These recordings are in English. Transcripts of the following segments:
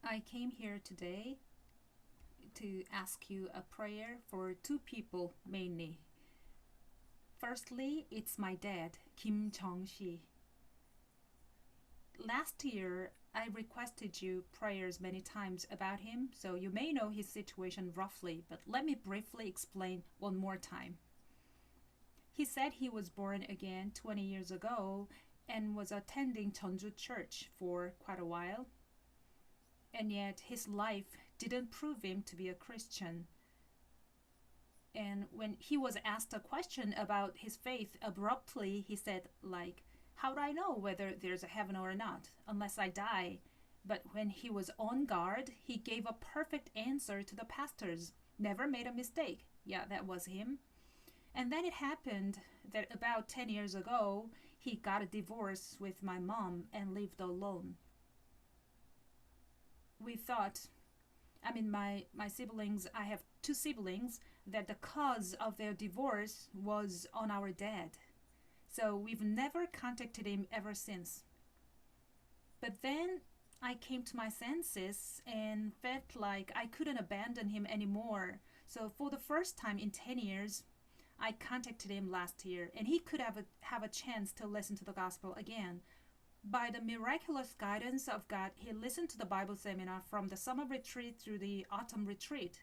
I came here today to ask you a prayer for two people mainly. Firstly, it's my dad, Kim Jong-shi. Last year, I requested you prayers many times about him, so you may know his situation roughly, but let me briefly explain one more time. He said he was born again 20 years ago and was attending Gwangju church for quite a while. And yet his life didn't prove him to be a Christian. And when he was asked a question about his faith, abruptly he said, like, how do I know whether there's a heaven or not, unless I die? But when he was on guard, he gave a perfect answer to the pastors, never made a mistake. Yeah, that was him. And then it happened that about 10 years ago, he got a divorce with my mom and lived alone. We thought, my siblings, I have two siblings, that the cause of their divorce was on our dad. So we've never contacted him ever since. But then I came to my senses and felt like I couldn't abandon him anymore. So for the first time in 10 years, I contacted him last year and he could have a chance to listen to the gospel again. By the miraculous guidance of God, he listened to the Bible seminar from the summer retreat through the autumn retreat.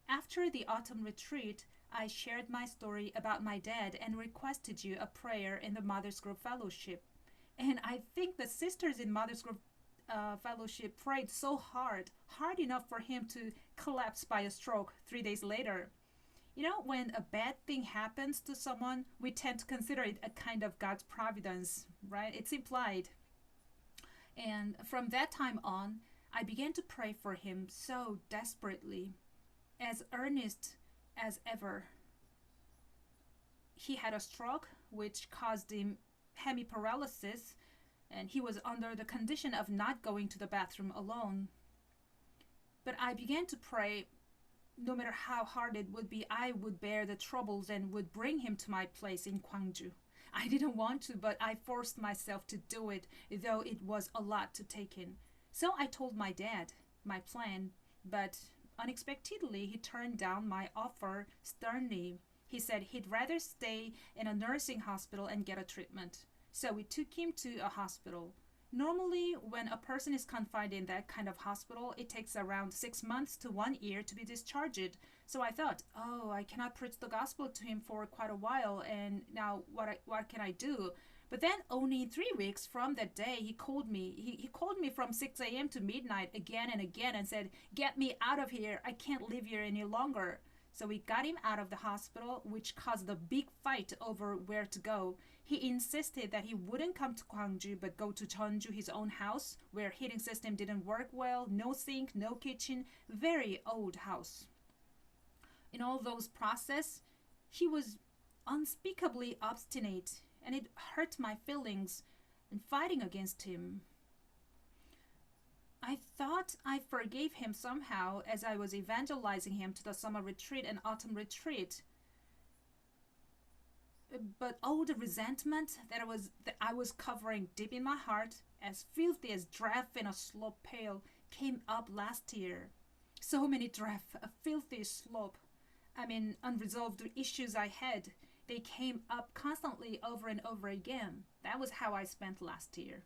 After the autumn retreat, I shared my story about my dad and requested you a prayer in the Mothers Group Fellowship. And I think the sisters in Mothers Group Fellowship prayed so hard enough for him to collapse by a stroke 3 days later. You know, when a bad thing happens to someone, we tend to consider it a kind of God's providence, right? It's implied. And from that time on, I began to pray for him so desperately, as earnest as ever. He had a stroke which caused him hemiparalysis, and he was under the condition of not going to the bathroom alone. But I began to pray, no matter how hard it would be, I would bear the troubles and would bring him to my place in Gwangju. I didn't want to, but I forced myself to do it, though it was a lot to take in. So I told my dad my plan, but unexpectedly he turned down my offer sternly. He said he'd rather stay in a nursing hospital and get a treatment. So we took him to a hospital. Normally, when a person is confined in that kind of hospital, it takes around 6 months to 1 year to be discharged. So I thought, oh, I cannot preach the gospel to him for quite a while, and now what can I do? But then only 3 weeks from that day, he called me. He called me from 6 a.m. to midnight again and again and said, get me out of here. I can't live here any longer. So we got him out of the hospital, which caused a big fight over where to go. He insisted that he wouldn't come to Gwangju but go to Jeonju, his own house, where heating system didn't work well, no sink, no kitchen, very old house. In all those process, he was unspeakably obstinate, and it hurt my feelings and fighting against him. I thought I forgave him somehow as I was evangelizing him to the summer retreat and autumn retreat. But all the resentment that I was covering deep in my heart, as filthy as draft in a slope pail, came up last year. So many draft, a filthy slope. Unresolved issues I had, they came up constantly over and over again. That was how I spent last year.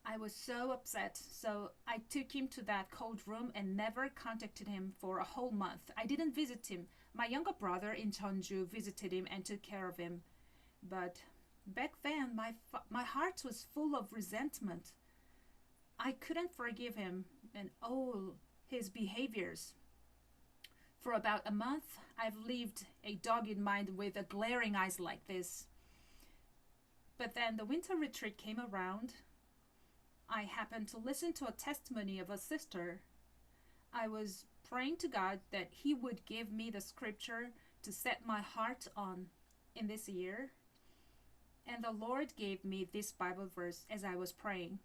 I was so upset, so I took him to that cold room and never contacted him for a whole month. I didn't visit him. My younger brother in Jeonju visited him and took care of him. But back then, my heart was full of resentment. I couldn't forgive him and all his behaviors. For about a month, I've lived a dogged mind with a glaring eyes like this. But then the winter retreat came around. I happened to listen to a testimony of a sister. I was praying to God that He would give me the scripture to set my heart on in this year. And the Lord gave me this Bible verse as I was praying.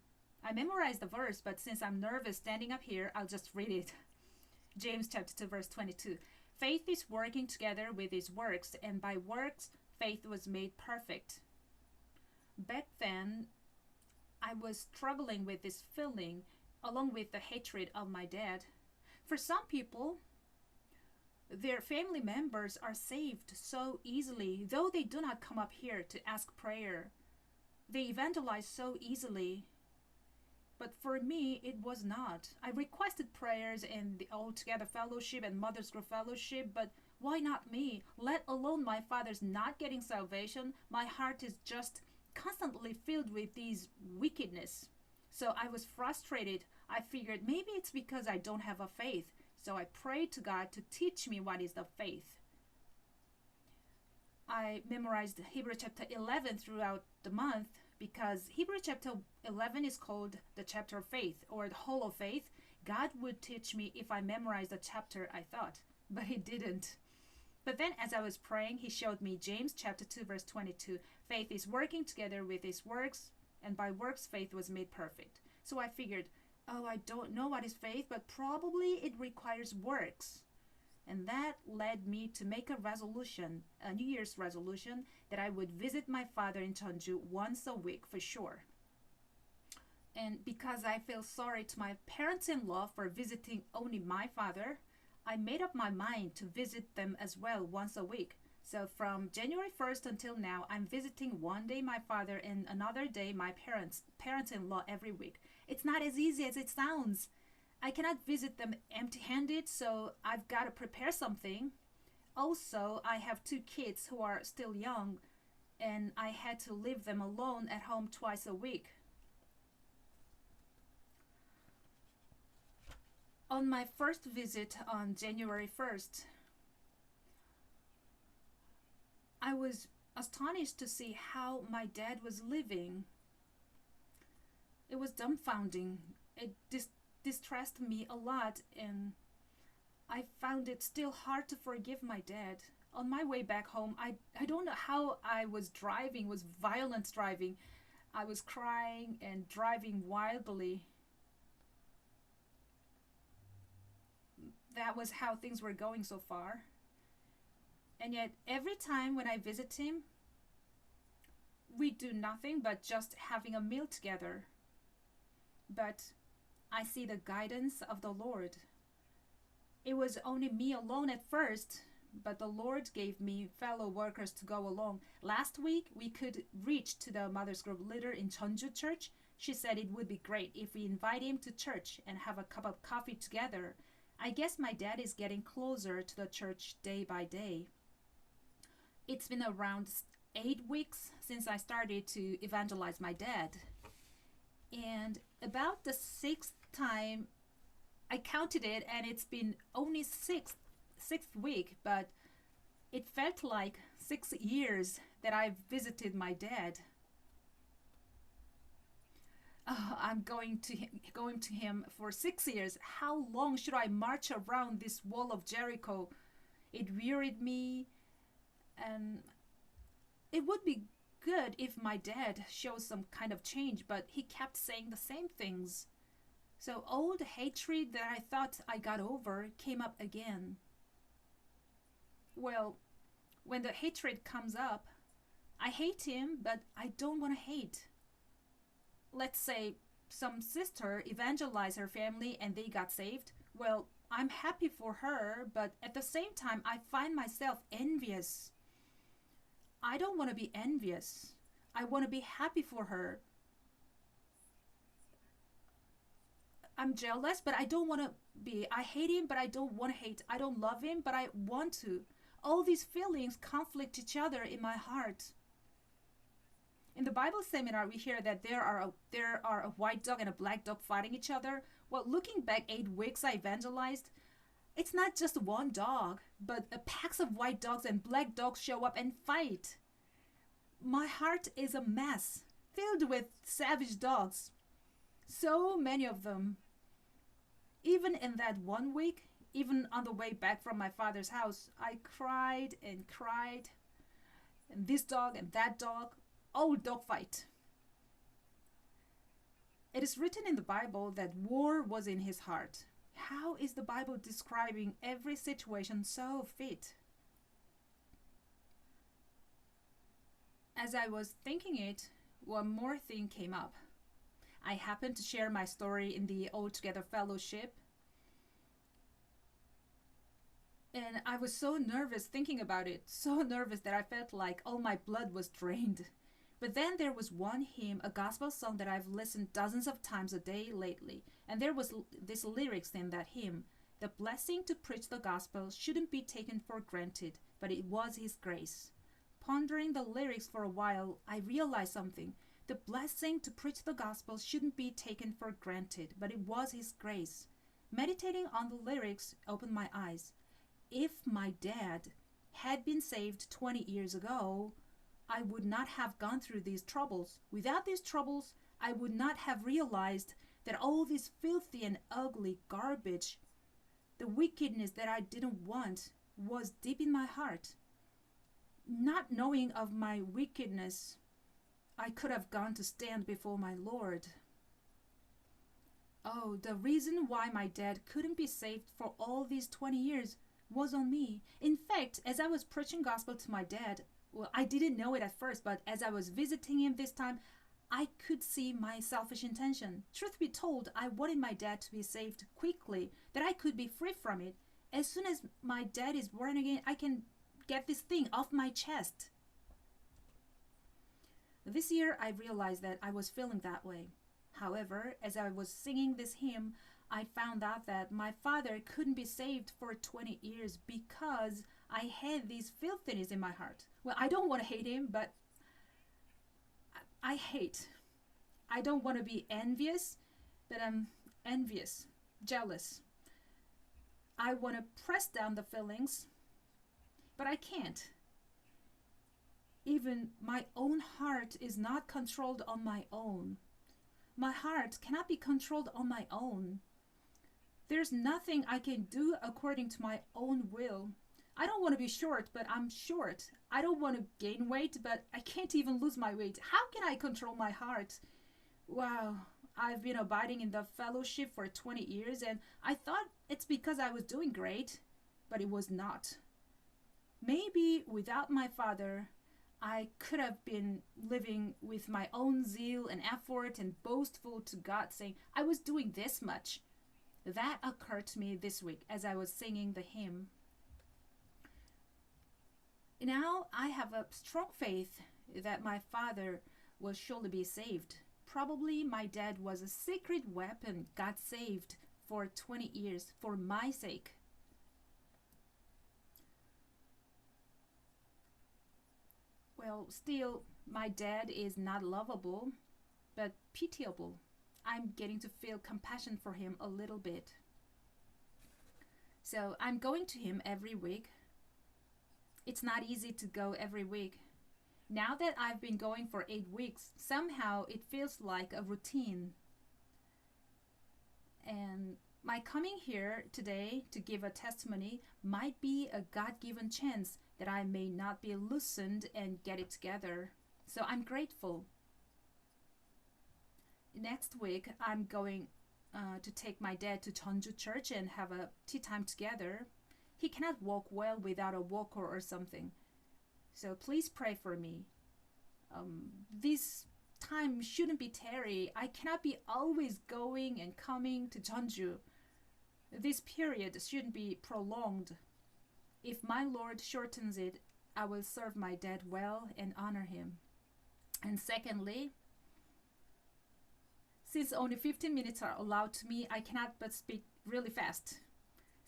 I memorized the verse, but since I'm nervous standing up here, I'll just read it. James chapter 2, verse 22. Faith is working together with His works, and by works, faith was made perfect. Back then, I was struggling with this feeling along with the hatred of my dad. For some people, their family members are saved so easily, though they do not come up here to ask prayer. They evangelize so easily. But for me, it was not. I requested prayers in the All Together Fellowship and Mother's Group Fellowship, but why not me? Let alone my father's not getting salvation. My heart is just constantly filled with these wickedness. So I was frustrated. I figured maybe it's because I don't have a faith. So I prayed to God to teach me what is the faith. I memorized Hebrew chapter 11 throughout the month because Hebrew chapter 11 is called the chapter of faith or the whole of faith. God would teach me if I memorized the chapter, I thought, but he didn't. But then as I was praying, he showed me James chapter 2 verse 22. Faith is working together with his works, and by works faith was made perfect. So I figured, oh, I don't know what is faith, but probably it requires works. And that led me to make a resolution, a New Year's resolution, that I would visit my father in Gwangju once a week for sure. And because I feel sorry to my parents-in-law for visiting only my father, I made up my mind to visit them as well once a week. So from January 1st until now, I'm visiting one day my father and another day my parents-in-law every week. It's not as easy as it sounds. I cannot visit them empty-handed, so I've got to prepare something. Also, I have 2 kids who are still young, and I had to leave them alone at home twice a week. On my first visit on January 1st, I was astonished to see how my dad was living. It was dumbfounding. It distressed me a lot, and I found it still hard to forgive my dad. On my way back home, I don't know how I was driving. It was violent driving. I was crying and driving wildly. That was how things were going so far. And yet, every time when I visit him, we do nothing but just having a meal together. But I see the guidance of the Lord. It was only me alone at first, but the Lord gave me fellow workers to go along. Last week, we could reach to the Mother's Group leader in Gwangju Church. She said it would be great if we invite him to church and have a cup of coffee together. I guess my dad is getting closer to the church day by day. It's been around 8 weeks since I started to evangelize my dad. And about the 6th time, I counted it, and it's been only sixth week, but it felt like 6 years that I've visited my dad. I'm going to him for 6 years. How long should I march around this wall of Jericho? It wearied me, and it would be good if my dad shows some kind of change, but he kept saying the same things. So old hatred that I thought I got over came up again. Well, when the hatred comes up, I hate him, but I don't want to hate. Let's say some sister evangelized her family and they got saved. Well, I'm happy for her, but at the same time, I find myself envious. I don't want to be envious. I want to be happy for her. I'm jealous, but I don't want to be. I hate him, but I don't want to hate. I don't love him, but I want to. All these feelings conflict each other in my heart. In the Bible seminar, we hear that there are a white dog and a black dog fighting each other. Well, looking back 8 weeks I evangelized, it's not just one dog, but a packs of white dogs and black dogs show up and fight. My heart is a mess, filled with savage dogs. So many of them. Even in that 1 week, even on the way back from my father's house, I cried and cried. And this dog and that dog, all dog fight. It is written in the Bible that war was in his heart. How is the Bible describing every situation so fit? As I was thinking it, one more thing came up. I happened to share my story in the All Together Fellowship. And I was so nervous thinking about it, so nervous that I felt like all my blood was drained. But then there was one hymn, a gospel song that I've listened dozens of times a day lately. And there was this lyrics in that hymn. The blessing to preach the gospel shouldn't be taken for granted, but it was His grace. Pondering the lyrics for a while, I realized something. The blessing to preach the gospel shouldn't be taken for granted, but it was His grace. Meditating on the lyrics opened my eyes. If my dad had been saved 20 years ago, I would not have gone through these troubles. Without these troubles, I would not have realized that all this filthy and ugly garbage, the wickedness that I didn't want, was deep in my heart. Not knowing of my wickedness, I could have gone to stand before my Lord. Oh, the reason why my dad couldn't be saved for all these 20 years was on me. In fact, as I was preaching gospel to my dad, well, I didn't know it at first, but as I was visiting him this time, I could see my selfish intention. Truth be told, I wanted my dad to be saved quickly, that I could be free from it. As soon as my dad is born again, I can get this thing off my chest. This year, I realized that I was feeling that way. However, as I was singing this hymn, I found out that my father couldn't be saved for 20 years because I had this filthiness in my heart. Well, I don't want to hate him, but I hate. I don't want to be envious, but I'm envious, jealous. I want to press down the feelings, but I can't. Even my own heart is not controlled on my own. My heart cannot be controlled on my own. There's nothing I can do according to my own will. I don't want to be short, but I'm short. I don't want to gain weight, but I can't even lose my weight. How can I control my heart? Wow, I've been abiding in the fellowship for 20 years, and I thought it's because I was doing great, but it was not. Maybe without my father, I could have been living with my own zeal and effort and boastful to God, saying I was doing this much. That occurred to me this week as I was singing the hymn. Now I have a strong faith that my father will surely be saved. Probably my dad was a secret weapon got saved for 20 years for my sake. Well, still, my dad is not lovable, but pitiable. I'm getting to feel compassion for him a little bit. So I'm going to him every week. It's not easy to go every week. Now that I've been going for 8 weeks, somehow it feels like a routine. And my coming here today to give a testimony might be a God-given chance that I may not be loosened and get it together. So I'm grateful. Next week, I'm going to take my dad to Gwangju church and have a tea time together. He cannot walk well without a walker or something. So please pray for me. This time shouldn't be tarry. I cannot be always going and coming to Gwangju. This period shouldn't be prolonged. If my Lord shortens it, I will serve my dad well and honor him. And secondly, since only 15 minutes are allowed to me, I cannot but speak really fast.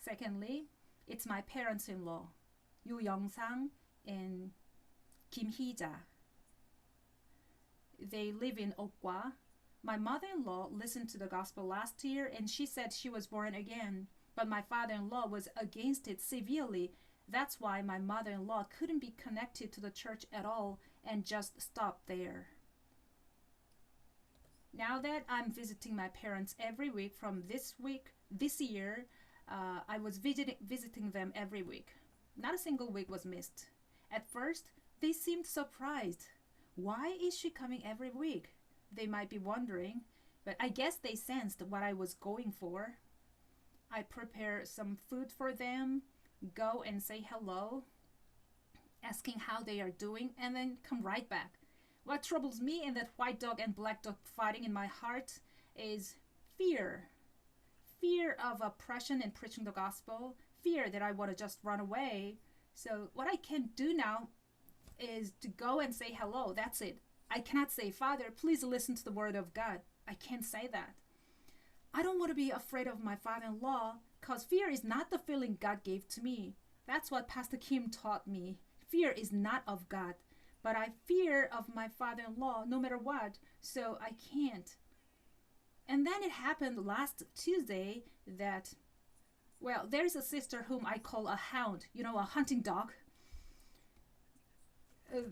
Secondly, it's my parents-in-law, Yoo Young-sang and Kim Hee-ja. They live in Okwa. My mother-in-law listened to the gospel last year and she said she was born again. But my father-in-law was against it severely. That's why my mother-in-law couldn't be connected to the church at all and just stopped there. Now that I'm visiting my parents every week from this year, I was visiting them every week. Not a single week was missed. At first, they seemed surprised. Why is she coming every week? They might be wondering, but I guess they sensed what I was going for. I prepare some food for them, go and say hello, asking how they are doing, and then come right back. What troubles me in that white dog and black dog fighting in my heart is fear. Fear of oppression in preaching the gospel. Fear that I want to just run away. So what I can do now is to go and say hello. That's it. I cannot say, Father, please listen to the word of God. I can't say that. I don't want to be afraid of my father-in-law because fear is not the feeling God gave to me. That's what Pastor Kim taught me. Fear is not of God. But I fear of my father-in-law no matter what, so I can't. And then it happened last Tuesday that, well, there's a sister whom I call a hound, a hunting dog.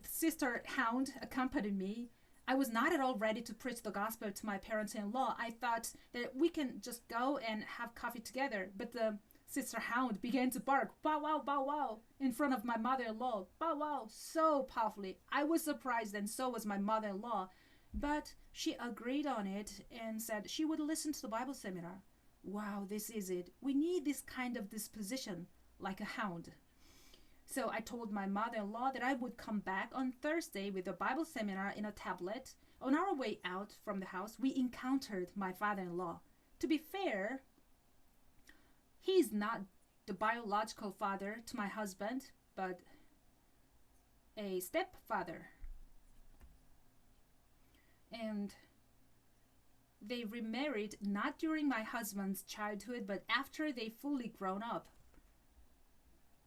Sister hound accompanied me. I was not at all ready to preach the gospel to my parents-in-law. I thought that we can just go and have coffee together. But the sister hound began to bark, bow wow, bow wow, in front of my mother-in-law. Bow wow, so powerfully. I was surprised, and so was my mother-in-law. But she agreed on it and said she would listen to the Bible seminar. Wow, this is it. We need this kind of disposition, like a hound. So I told my mother-in-law that I would come back on Thursday with a Bible seminar in a tablet. On our way out from the house, we encountered my father-in-law. To be fair, he is not the biological father to my husband, but a stepfather. And they remarried not during my husband's childhood, but after they fully grown up.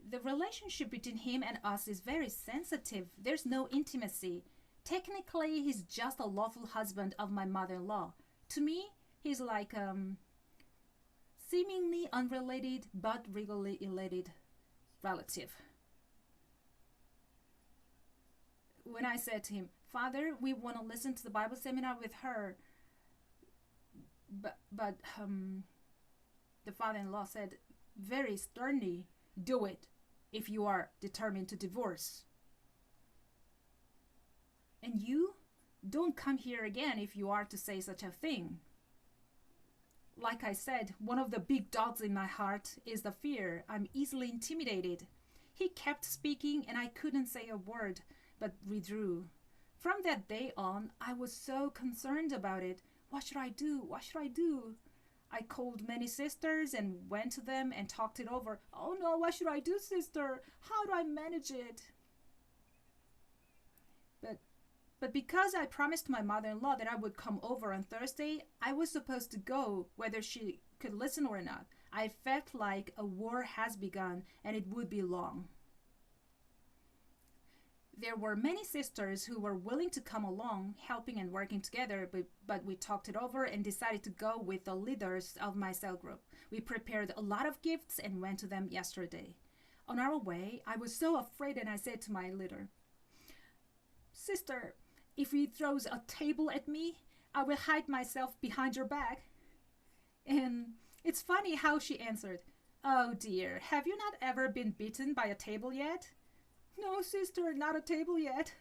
The relationship between him and us is very sensitive. There's no intimacy. Technically, he's just a lawful husband of my mother-in-law. To me, he's like seemingly unrelated but legally related relative. When I said to him, Father, we want to listen to the Bible seminar with her, but the father-in-law said very sternly, do it if you are determined to divorce. And you don't come here again if you are to say such a thing. Like I said, one of the big dogs in my heart is the fear. I'm easily intimidated. He kept speaking and I couldn't say a word, but withdrew. From that day on, I was so concerned about it. What should I do? What should I do? I called many sisters and went to them and talked it over. Oh no, what should I do, sister? How do I manage it? But because I promised my mother-in-law that I would come over on Thursday, I was supposed to go whether she could listen or not. I felt like a war has begun and it would be long. There were many sisters who were willing to come along, helping and working together, but we talked it over and decided to go with the leaders of my cell group. We prepared a lot of gifts and went to them yesterday. On our way, I was so afraid and I said to my leader, Sister, if he throws a table at me, I will hide myself behind your back. And it's funny how she answered, Oh dear, have you not ever been bitten by a table yet? No, sister, not a table yet.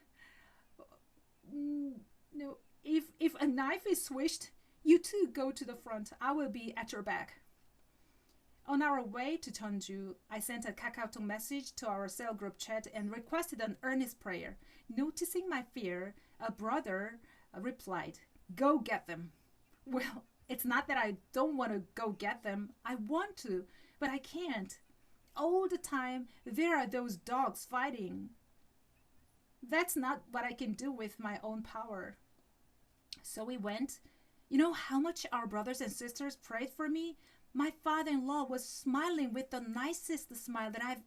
No, if a knife is swished, you too go to the front. I will be at your back. On our way to Gwangju, I sent a KakaoTalk message to our cell group chat and requested an earnest prayer. Noticing my fear, a brother replied, Go get them. Well, it's not that I don't want to go get them. I want to, but I can't. All the time, there are those dogs fighting. That's not what I can do with my own power. So we went. You know how much our brothers and sisters prayed for me? My father-in-law was smiling with the nicest smile that I've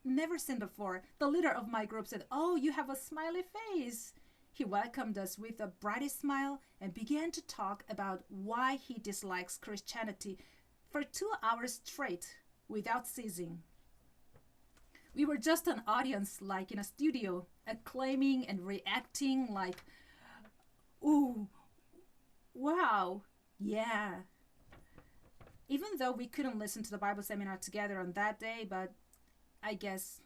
never seen before. The leader of my group said, Oh, you have a smiley face. He welcomed us with a brightest smile and began to talk about why he dislikes Christianity for 2 hours straight without ceasing. We were just an audience like in a studio, acclaiming and reacting like, ooh, wow, yeah. Even though we couldn't listen to the Bible seminar together on that day, but I guess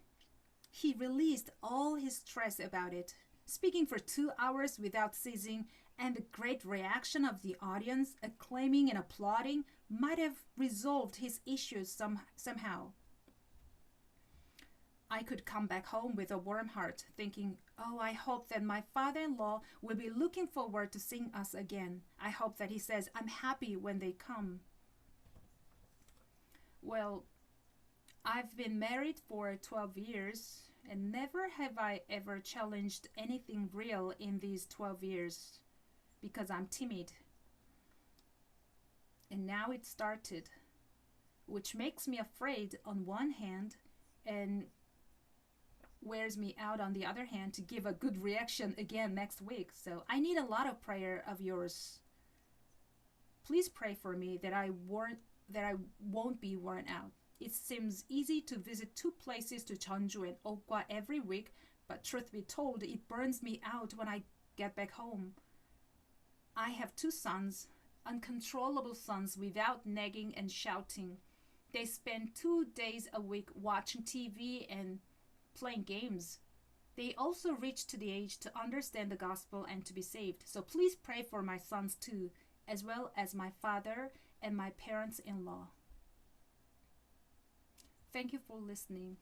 he released all his stress about it, speaking for 2 hours without ceasing, and the great reaction of the audience, acclaiming and applauding, might have resolved his issues somehow. I could come back home with a warm heart, thinking, oh, I hope that my father-in-law will be looking forward to seeing us again. I hope that he says, I'm happy when they come. Well, I've been married for 12 years, and never have I ever challenged anything real in these 12 years because I'm timid. And now it started, which makes me afraid on one hand and wears me out on the other hand to give a good reaction again next week. So I need a lot of prayer of yours. Please pray for me that I won't be worn out. It seems easy to visit 2 places to Gwangju and Okwa every week, but truth be told, it burns me out when I get back home. I have 2 sons, uncontrollable sons without nagging and shouting. They spend 2 days a week watching TV and playing games. They also reach to the age to understand the gospel and to be saved. So please pray for my sons too, as well as my father and my parents-in-law. Thank you for listening.